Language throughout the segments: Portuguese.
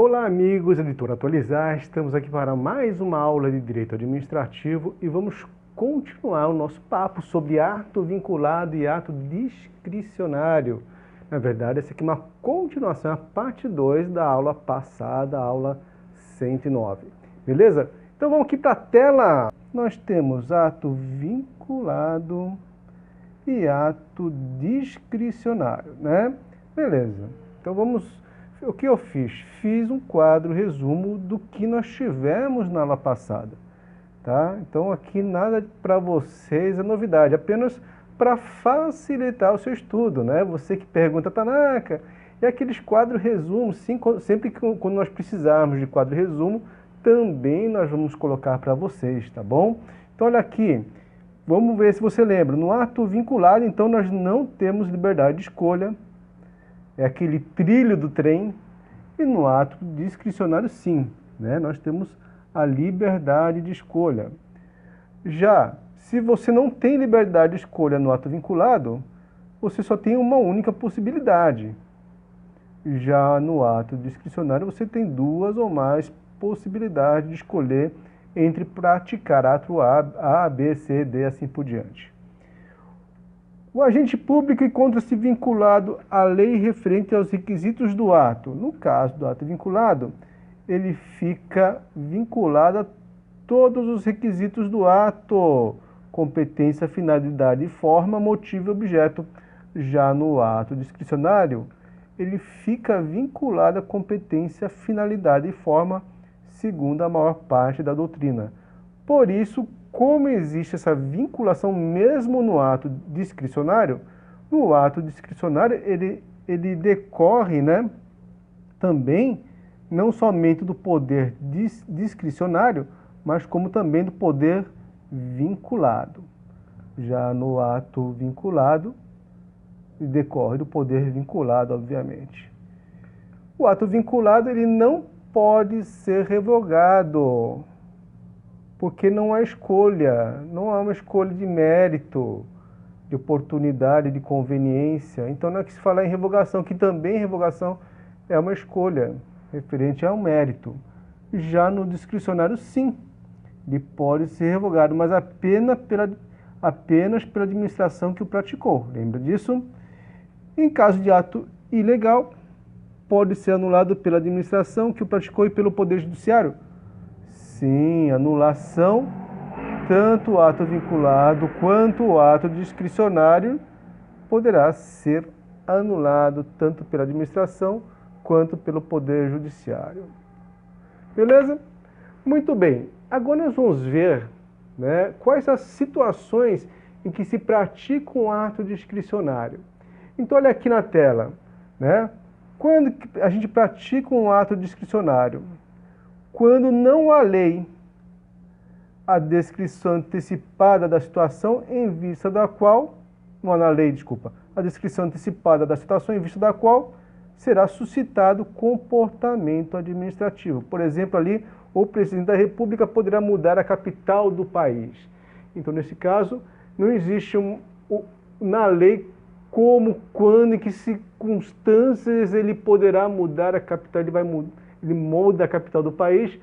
Olá amigos, Editor Atualizar, estamos aqui para mais uma aula de Direito Administrativo e vamos continuar o nosso papo sobre ato vinculado e ato discricionário. Na verdade, essa aqui é uma continuação, a parte 2 da aula passada, a aula 109. Beleza? Então vamos aqui para a tela. Nós temos ato vinculado e ato discricionário, né? Beleza. Então vamos... O que eu fiz? Fiz um quadro resumo do que nós tivemos na aula passada, tá? Então aqui nada para vocês é novidade, apenas para facilitar o seu estudo, né? Você que pergunta, Tanaka, e aqueles quadros resumo, sim, sempre que quando nós precisarmos de quadro resumo, também nós vamos colocar para vocês, tá bom? Então olha aqui, vamos ver se você lembra. No ato vinculado, então, nós não temos liberdade de escolha, é aquele trilho do trem, e no ato discricionário sim, né? Nós temos a liberdade de escolha. Já, se você não tem liberdade de escolha no ato vinculado, você só tem uma única possibilidade. Já no ato discricionário, você tem duas ou mais possibilidades de escolher entre praticar ato A, B, C, D, assim por diante. O agente público encontra-se vinculado à lei referente aos requisitos do ato. No caso do ato vinculado, ele fica vinculado a todos os requisitos do ato: competência, finalidade, forma, motivo e objeto. Já no ato discricionário, ele fica vinculado à competência, finalidade e forma, segundo a maior parte da doutrina. Por isso, como existe essa vinculação mesmo no ato discricionário, no ato discricionário ele decorre, né, também não somente do poder discricionário, mas como também do poder vinculado. Já no ato vinculado, decorre do poder vinculado, obviamente. O ato vinculado ele não pode ser revogado, porque não há escolha, não há uma escolha de mérito, de oportunidade, de conveniência. Então não é que se falar em revogação, que também revogação é uma escolha referente ao mérito. Já no discricionário, sim, ele pode ser revogado, mas apenas pela administração que o praticou. Lembra disso? Em caso de ato ilegal, pode ser anulado pela administração que o praticou e pelo Poder Judiciário. Sim, anulação, tanto o ato vinculado quanto o ato discricionário poderá ser anulado tanto pela administração quanto pelo Poder Judiciário. Beleza? Muito bem. Agora nós vamos ver, né, quais as situações em que se pratica um ato discricionário. Então olha aqui na tela, né? Quando a gente pratica um ato discricionário? Quando não há lei, a descrição antecipada da situação em vista da qual, não há na lei, desculpa, a descrição antecipada da situação em vista da qual será suscitado comportamento administrativo. Por exemplo, ali, o presidente da República poderá mudar a capital do país. Então, nesse caso, não existe na lei como, quando, em que circunstâncias ele poderá mudar a capital, ele muda a capital do país,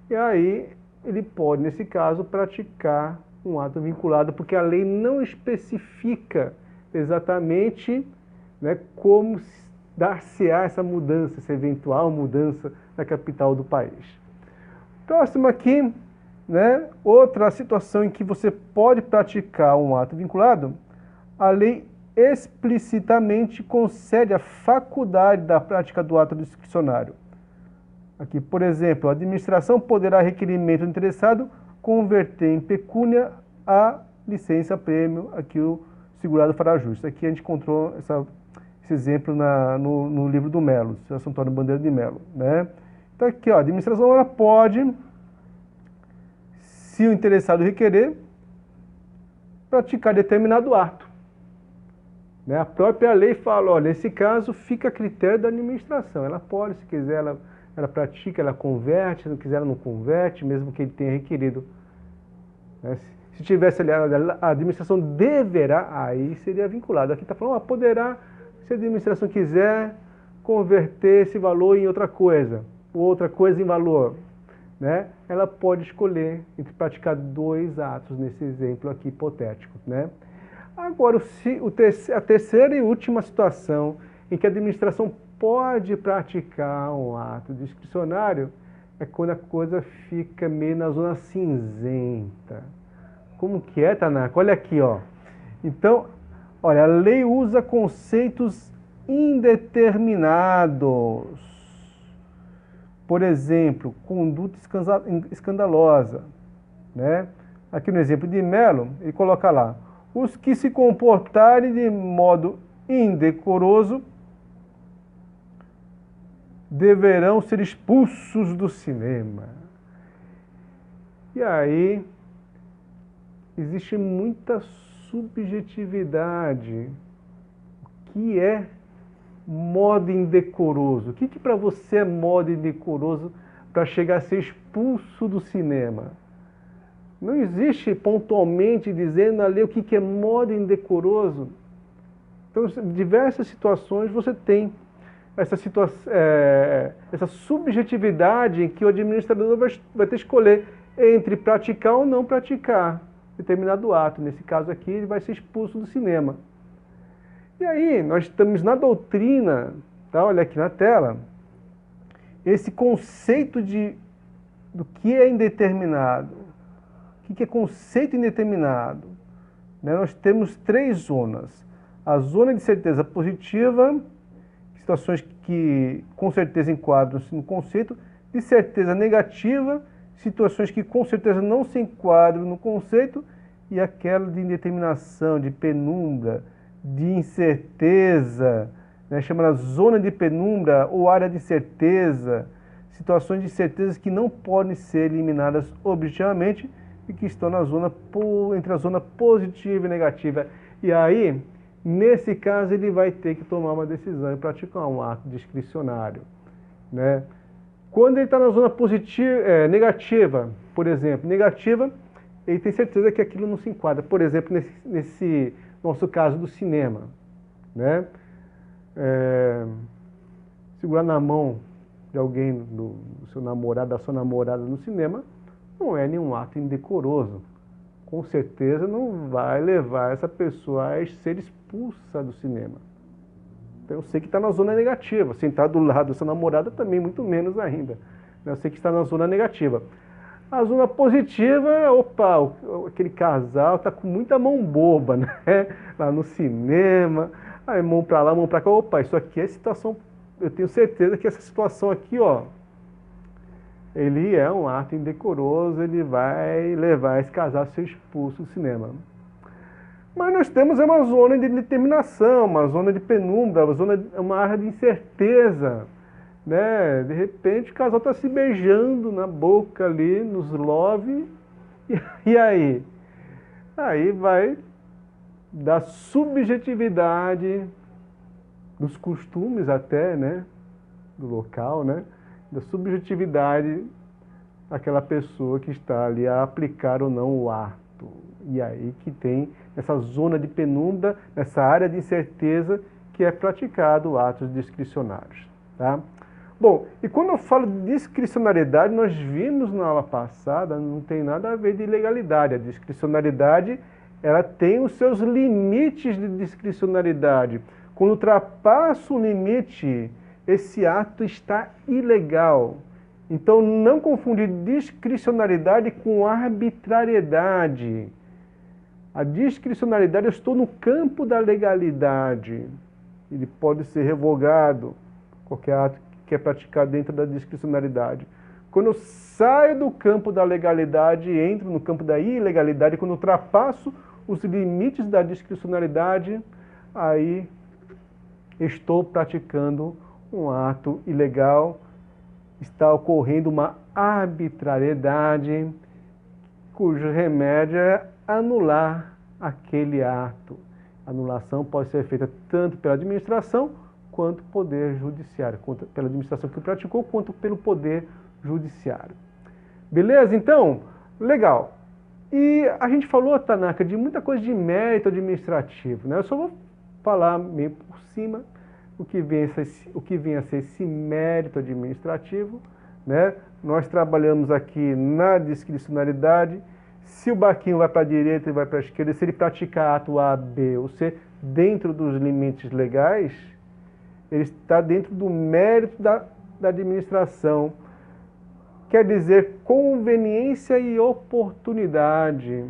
e aí ele pode, nesse caso, praticar um ato vinculado, porque a lei não especifica exatamente, né, como dar-se-á essa mudança, essa eventual mudança na capital do país. Próximo aqui, né, outra situação em que você pode praticar um ato vinculado, a lei explicitamente concede a faculdade da prática do ato discricionário. Aqui, por exemplo, a administração poderá, requerimento do interessado, converter em pecúnia a licença-prêmio, aqui o segurado fará jus. Aqui a gente encontrou esse exemplo no livro do Melo, Celso Antônio Bandeira de Melo, né? Então aqui, ó, a administração ela pode, se o interessado requerer, praticar determinado ato. Né? A própria lei fala, olha, nesse caso fica a critério da administração. Ela pode, se quiser, ela pratica, ela converte, se não quiser, ela não converte, mesmo que ele tenha requerido. Né? Se tivesse ali, a administração deverá, aí seria vinculado. Aqui está falando, poderá, se a administração quiser, converter esse valor em outra coisa. outra coisa em valor, né? Ela pode escolher entre praticar 2 atos nesse exemplo aqui hipotético, né? Agora, a terceira e última situação em que a administração pode praticar um ato discricionário é quando a coisa fica meio na zona cinzenta. Como que é, Tanaka? Olha aqui, ó. Então, olha, a lei usa conceitos indeterminados. Por exemplo, conduta escandalosa, né? Aqui no exemplo de Mello, ele coloca lá: os que se comportarem de modo indecoroso deverão ser expulsos do cinema. E aí, existe muita subjetividade. O que é modo indecoroso? O que para você é modo indecoroso para chegar a ser expulso do cinema? Não existe pontualmente dizendo ali o que é modo indecoroso. Então, em diversas situações você tem essa subjetividade em que o administrador vai ter que escolher entre praticar ou não praticar determinado ato. Nesse caso aqui, ele vai ser expulso do cinema. E aí, nós estamos na doutrina, tá? Olha aqui na tela, esse conceito do que é indeterminado. O que é conceito indeterminado? Né? Nós temos 3 zonas. A zona de certeza positiva, situações que com certeza enquadram-se no conceito, de certeza negativa, situações que com certeza não se enquadram no conceito, e aquela de indeterminação, de penumbra, de incerteza, né, chamada zona de penumbra ou área de incerteza, situações de incerteza que não podem ser eliminadas objetivamente e que estão na zona, entre a zona positiva e negativa. E aí, nesse caso, ele vai ter que tomar uma decisão e praticar um ato discricionário, né? Quando ele está na zona positiva, negativa, por exemplo, negativa, ele tem certeza que aquilo não se enquadra. Por exemplo, nesse nosso caso do cinema, né? Segurar na mão de alguém, do seu namorado, da sua namorada no cinema, não é nenhum ato indecoroso. Com certeza não vai levar essa pessoa a ser expulsa do cinema. Então eu sei que está na zona negativa. Sentar do lado dessa namorada também, muito menos ainda. Eu sei que está na zona negativa. A zona positiva, opa, aquele casal está com muita mão boba, né? Lá no cinema, aí mão para lá, mão para cá. Opa, isso aqui é situação, eu tenho certeza que essa situação aqui, ó, ele é um ato indecoroso, ele vai levar esse casal a ser expulso do cinema. Mas nós temos uma zona de determinação, uma zona de penumbra, uma área de incerteza, né? De repente o casal está se beijando na boca ali, nos love, e aí? Aí vai da subjetividade, dos costumes até, né? Do local, né? Da subjetividade daquela pessoa que está ali a aplicar ou não o ato. E aí que tem essa zona de penumbra, nessa área de incerteza que é praticado atos discricionários, tá? Bom, e quando eu falo de discricionariedade, nós vimos na aula passada, não tem nada a ver de ilegalidade. A discricionariedade, ela tem os seus limites de discricionariedade. Quando ultrapassa o limite, esse ato está ilegal. Então, não confundir discricionariedade com arbitrariedade. A discricionariedade, eu estou no campo da legalidade. Ele pode ser revogado, qualquer ato que é praticado dentro da discricionariedade. Quando eu saio do campo da legalidade e entro no campo da ilegalidade, quando eu ultrapasso os limites da discricionariedade, aí estou praticando um ato ilegal, está ocorrendo uma arbitrariedade, cujo remédio é anular aquele ato. A anulação pode ser feita tanto pela administração quanto poder judiciário, pela administração que praticou, quanto pelo poder judiciário. Beleza? Então, legal. E a gente falou, Tanaka, de muita coisa de mérito administrativo, né? Eu só vou falar meio por cima o que vem a ser esse mérito administrativo, né? Nós trabalhamos aqui na discricionariedade. Se o barquinho vai para a direita e vai para a esquerda, se ele praticar ato A, B ou C, dentro dos limites legais, ele está dentro do mérito da administração. Quer dizer, conveniência e oportunidade.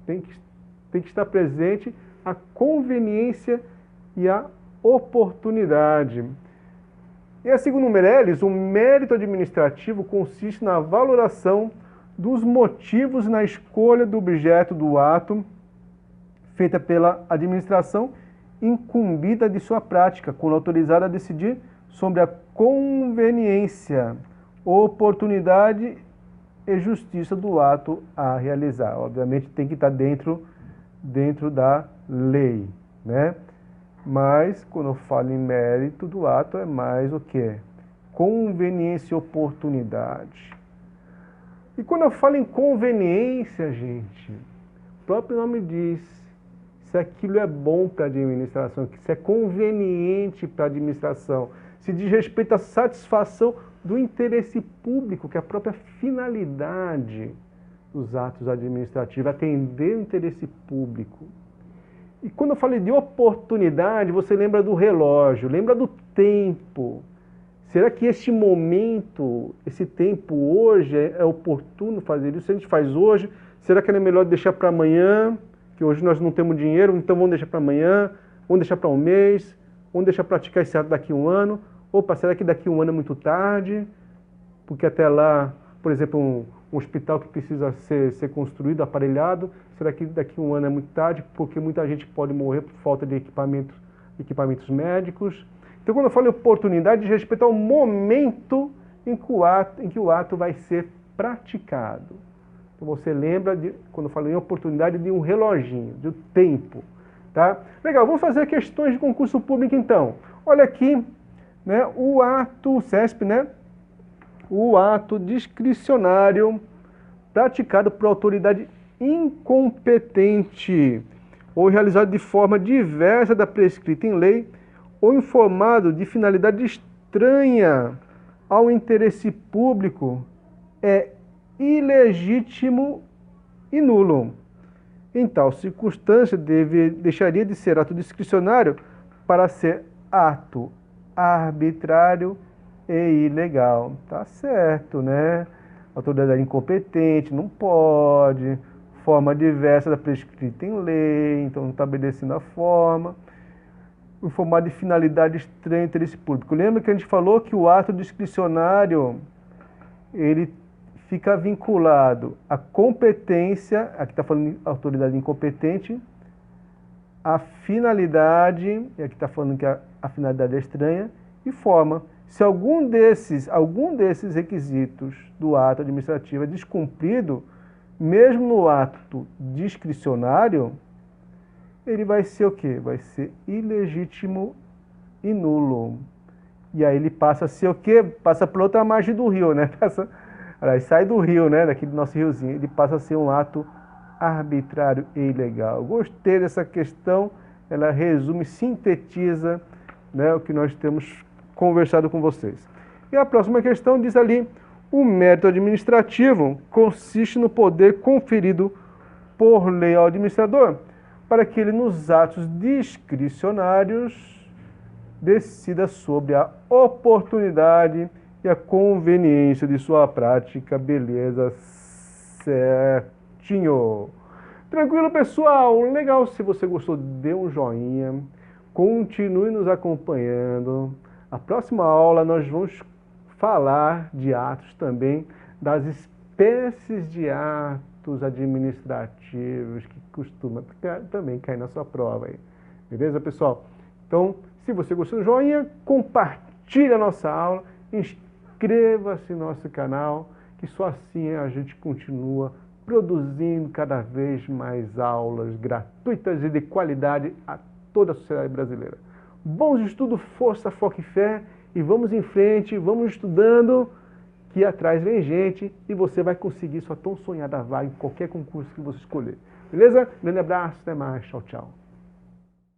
Tem que estar presente a conveniência e a oportunidade. E a segundo Meirelles, o mérito administrativo consiste na valoração dos motivos na escolha do objeto do ato feita pela administração incumbida de sua prática, quando autorizada a decidir sobre a conveniência, oportunidade e justiça do ato a realizar. Obviamente tem que estar dentro da lei, né? Mas, quando eu falo em mérito do ato, é mais o quê? Conveniência e oportunidade. E quando eu falo em conveniência, gente, o próprio nome diz, se aquilo é bom para a administração, se é conveniente para a administração, se diz respeito à satisfação do interesse público, que é a própria finalidade dos atos administrativos, atender o interesse público. E quando eu falei de oportunidade, você lembra do relógio, lembra do tempo. Será que este momento, esse tempo hoje é oportuno fazer isso? Se a gente faz hoje, será que não é melhor deixar para amanhã? Que hoje nós não temos dinheiro, então vamos deixar para amanhã, vamos deixar para um mês, vamos deixar praticar esse ato daqui a um ano. Opa, será que daqui a um ano é muito tarde? Porque até lá, por exemplo, um hospital que precisa ser construído, aparelhado, será que daqui a um ano é muito tarde? Porque muita gente pode morrer por falta de equipamentos médicos. Então, quando eu falo em oportunidade, diz respeito ao momento em que o ato vai ser praticado. Então, você lembra, quando eu falo em oportunidade, de um reloginho, de um tempo. Tá? Legal, vamos fazer questões de concurso público, então. Olha aqui, né, o ato CESP, né? O ato discricionário praticado por autoridade incompetente ou realizado de forma diversa da prescrita em lei ou informado de finalidade estranha ao interesse público é ilegítimo e nulo. Em tal circunstância, deixaria de ser ato discricionário para ser ato arbitrário e ilegal. Tá certo, né? Autoridade incompetente, não pode. Forma diversa da prescrita em lei, então não está obedecendo a forma. Informar de finalidade estranha ao interesse público. Lembra que a gente falou que o ato discricionário, ele fica vinculado à competência, aqui está falando de autoridade incompetente, a finalidade, e aqui está falando que a finalidade é estranha, e forma. Se algum desses requisitos do ato administrativo é descumprido, mesmo no ato discricionário, ele vai ser o quê? Vai ser ilegítimo e nulo. E aí ele passa a ser o quê? Passa por outra margem do rio, né? Sai do rio, né? Daqui do nosso riozinho. Ele passa a ser um ato arbitrário e ilegal. Gostei dessa questão. Ela resume, sintetiza, né, o que nós temos conversado com vocês. E a próxima questão diz ali: o mérito administrativo consiste no poder conferido por lei ao administrador, para que ele, nos atos discricionários, decida sobre a oportunidade e a conveniência de sua prática. Beleza, certinho. Tranquilo, pessoal? Legal, se você gostou, dê um joinha, continue nos acompanhando. A próxima aula nós vamos falar de atos também, das espécies de atos administrativos que costuma também cair na sua prova aí. Beleza, pessoal? Então, se você gostou do joinha, compartilhe a nossa aula, inscreva-se no nosso canal, que só assim a gente continua produzindo cada vez mais aulas gratuitas e de qualidade a toda a sociedade brasileira. Bons estudos, força, foco e fé, e vamos em frente, vamos estudando, que atrás vem gente e você vai conseguir sua tão sonhada vaga em qualquer concurso que você escolher. Beleza? Grande abraço, até mais, tchau, tchau.